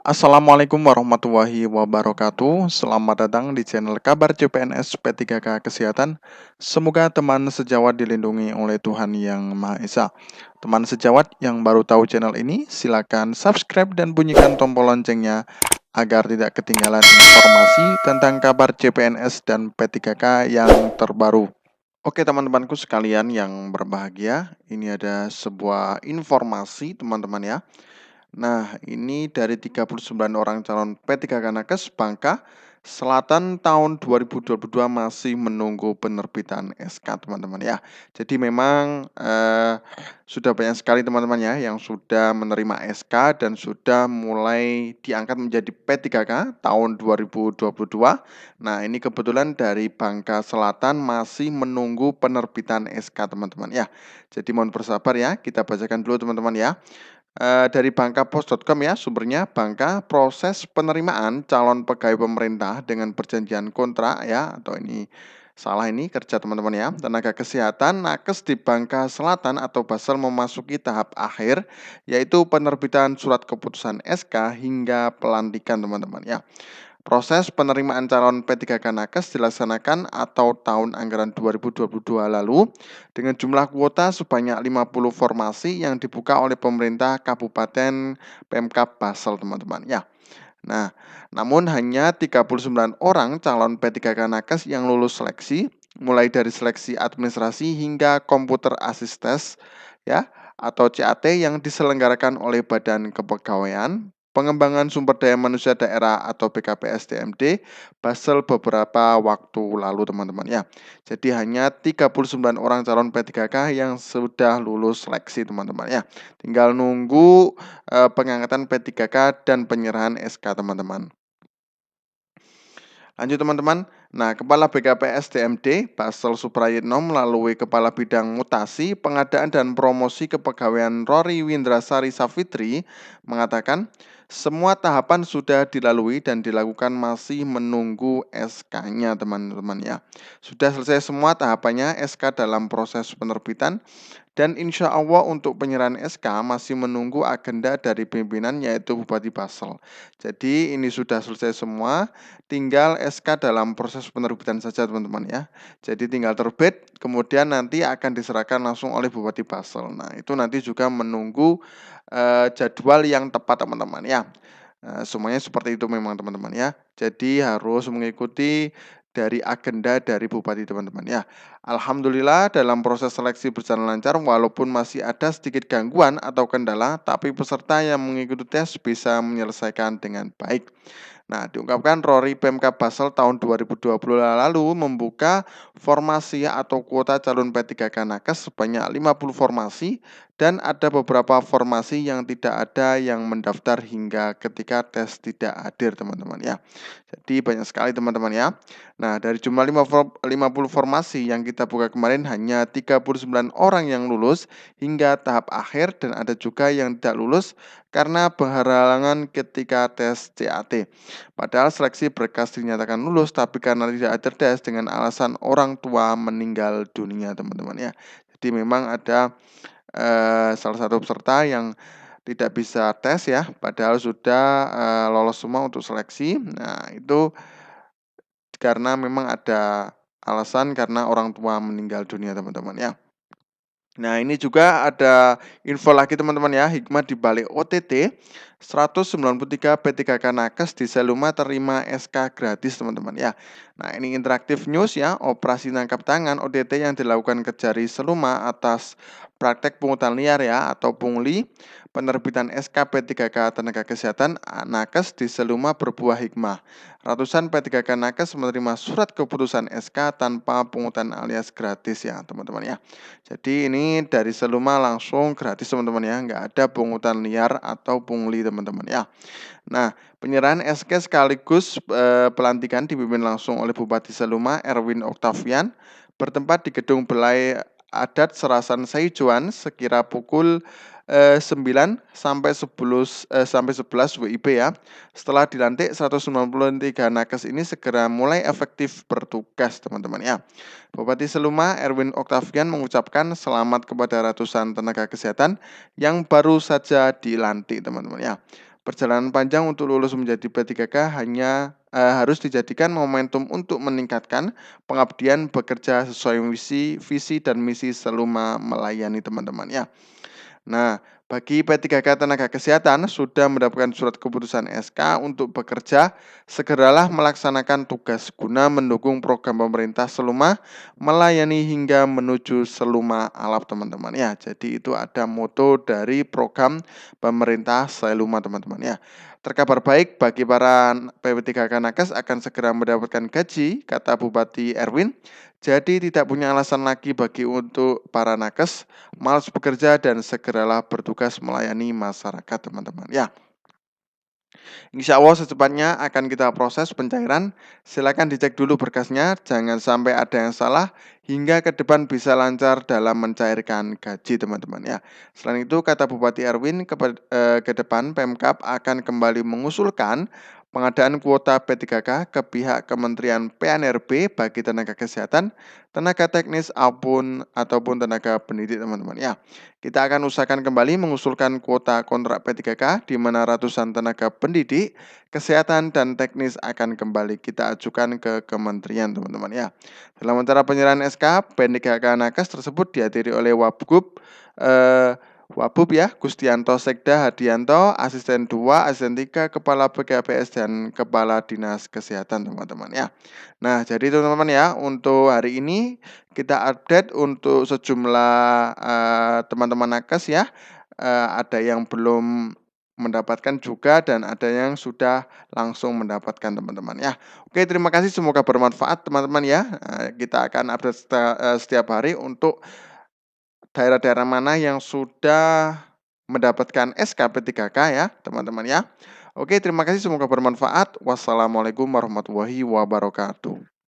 Assalamualaikum warahmatullahi wabarakatuh. Selamat datang di channel Kabar CPNS P3K Kesehatan. Semoga teman sejawat dilindungi oleh Tuhan Yang Maha Esa. Teman sejawat yang baru tahu channel ini, silakan subscribe dan bunyikan tombol loncengnya agar tidak ketinggalan informasi tentang kabar CPNS dan P3K yang terbaru. Oke teman-temanku sekalian yang berbahagia, ini ada sebuah informasi teman-teman ya. Nah, ini dari 39 orang calon P3K Nakes Bangka Selatan tahun 2022 masih menunggu penerbitan SK teman-teman ya. Jadi memang sudah banyak sekali teman-teman ya yang sudah menerima SK dan sudah mulai diangkat menjadi P3K tahun 2022. Nah, ini kebetulan dari Bangka Selatan masih menunggu penerbitan SK teman-teman ya. Jadi mohon bersabar ya, kita bacakan dulu teman-teman ya. Dari bangkapos.com ya sumbernya. Bangka, proses penerimaan calon pegawai pemerintah dengan perjanjian kontrak ya, atau ini salah ini kerja teman-teman ya. Tenaga kesehatan nakes di Bangka Selatan atau Basel memasuki tahap akhir, yaitu penerbitan surat keputusan SK hingga pelantikan teman-teman ya. Proses penerimaan calon P3K Nakes dilaksanakan atau tahun anggaran 2022 lalu dengan jumlah kuota sebanyak 50 formasi yang dibuka oleh pemerintah Kabupaten Pemkab Basel teman-teman ya. Nah, namun hanya 39 orang calon P3K Nakes yang lulus seleksi, mulai dari seleksi administrasi hingga komputer asistes ya atau CAT yang diselenggarakan oleh Badan Kepegawaian Pengembangan Sumber Daya Manusia Daerah atau BKPSDMD Basel beberapa waktu lalu teman-teman ya. Jadi hanya 39 orang calon P3K yang sudah lulus seleksi teman-teman ya. Tinggal nunggu pengangkatan P3K dan penyerahan SK teman-teman. Lanjut teman-teman. Nah, Kepala BKPS DMD Basel Suprayitno melalui Kepala Bidang Mutasi, Pengadaan dan Promosi Kepegawaian Rory Windrasari Safitri mengatakan semua tahapan sudah dilalui dan dilakukan masih menunggu SK-nya teman-teman ya. Sudah selesai semua tahapannya, SK dalam proses penerbitan dan insya Allah untuk penyerahan SK masih menunggu agenda dari pimpinan yaitu Bupati Basel. Jadi ini sudah selesai semua, tinggal SK dalam proses penerbitan saja teman-teman ya. Jadi tinggal terbit, kemudian nanti akan diserahkan langsung oleh Bupati Basel. Nah itu nanti juga menunggu jadwal yang tepat teman-teman ya. Semuanya seperti itu memang teman-teman ya. Jadi harus mengikuti dari agenda dari Bupati teman-teman ya. Alhamdulillah dalam proses seleksi berjalan lancar walaupun masih ada sedikit gangguan atau kendala, tapi peserta yang mengikuti tes bisa menyelesaikan dengan baik. Nah, diungkapkan Rory Pemkab Basel tahun 2020 lalu membuka formasi atau kuota calon P3K Nakes sebanyak 50 formasi dan ada beberapa formasi yang tidak ada yang mendaftar hingga ketika tes tidak hadir teman-teman ya. Jadi banyak sekali teman-teman ya. Nah, dari jumlah 50 formasi yang kita buka kemarin hanya 39 orang yang lulus hingga tahap akhir dan ada juga yang tidak lulus karena berhalangan ketika tes CAT. Padahal seleksi berkas dinyatakan lulus tapi karena tidak cerdas dengan alasan orang tua meninggal dunia teman-teman ya. Jadi memang ada salah satu peserta yang tidak bisa tes ya, padahal sudah lolos semua untuk seleksi. Nah itu karena memang ada alasan karena orang tua meninggal dunia teman-teman ya. Nah, ini juga ada info lagi teman-teman ya, hikmah di balik OTT 193 P3K Nakes di Seluma terima SK gratis teman-teman ya. Nah, ini interaktif news ya, operasi tangkap tangan OTT yang dilakukan Kejari Seluma atas praktek pungutan liar ya atau pungli. Penerbitan SK P3K Tenaga Kesehatan Nakes di Seluma berbuah hikmah. Ratusan P3K Nakes menerima surat keputusan SK tanpa pungutan alias gratis ya teman-teman ya. Jadi ini dari Seluma langsung gratis teman-teman ya, nggak ada pungutan liar atau pungli teman-teman ya. Nah, penyerahan SK sekaligus pelantikan dipimpin langsung oleh Bupati Seluma Erwin Oktavian bertempat di Gedung Belai Adat Serasan Saijuan sekira pukul 9 sampai 11 WIB ya. Setelah dilantik 193 nakes ini segera mulai efektif bertugas teman-teman ya. Bupati Seluma Erwin Oktavian mengucapkan selamat kepada ratusan tenaga kesehatan yang baru saja dilantik teman-teman ya. Perjalanan panjang untuk lulus menjadi P3K harus dijadikan momentum untuk meningkatkan pengabdian bekerja sesuai visi dan misi Seluma melayani teman-teman ya. Nah, bagi P3K tenaga kesehatan sudah mendapatkan surat keputusan SK untuk bekerja, segeralah melaksanakan tugas guna mendukung program pemerintah Seluma melayani hingga menuju Seluma Alap teman-teman ya. Jadi itu ada moto dari program pemerintah Seluma teman-teman ya. Terkabar baik bagi para P3K nakes akan segera mendapatkan gaji, kata Bupati Erwin. Jadi tidak punya alasan lagi bagi untuk para nakes malas bekerja dan segeralah bertugas melayani masyarakat teman-teman ya. Insya Allah secepatnya akan kita proses pencairan. Silakan dicek dulu berkasnya, jangan sampai ada yang salah hingga ke depan bisa lancar dalam mencairkan gaji teman-teman ya. Selain itu kata Bupati Erwin ke depan Pemkab akan kembali mengusulkan pengadaan kuota P3K ke pihak Kementerian PNRB bagi tenaga kesehatan, tenaga teknis ataupun tenaga pendidik teman-teman ya. Kita akan usahakan kembali mengusulkan kuota kontrak P3K di mana ratusan tenaga pendidik, kesehatan, dan teknis akan kembali kita ajukan ke kementerian teman-teman ya. Dalam acara penyerahan SK, P3K Nakes tersebut dihadiri oleh Wabub ya, Gustianto Sekda Hadianto, Asisten 2, Asisten 3, Kepala BKPS, dan Kepala Dinas Kesehatan teman-teman ya. Nah, jadi teman-teman ya, untuk hari ini kita update untuk sejumlah teman-teman nakes ya. Ada yang belum mendapatkan juga dan ada yang sudah langsung mendapatkan teman-teman ya. Oke, terima kasih, semoga bermanfaat teman-teman ya. Kita akan update setiap hari untuk daerah-daerah mana yang sudah mendapatkan SKP3K ya, teman-teman ya. Oke, terima kasih, semoga bermanfaat. Wassalamualaikum warahmatullahi wabarakatuh.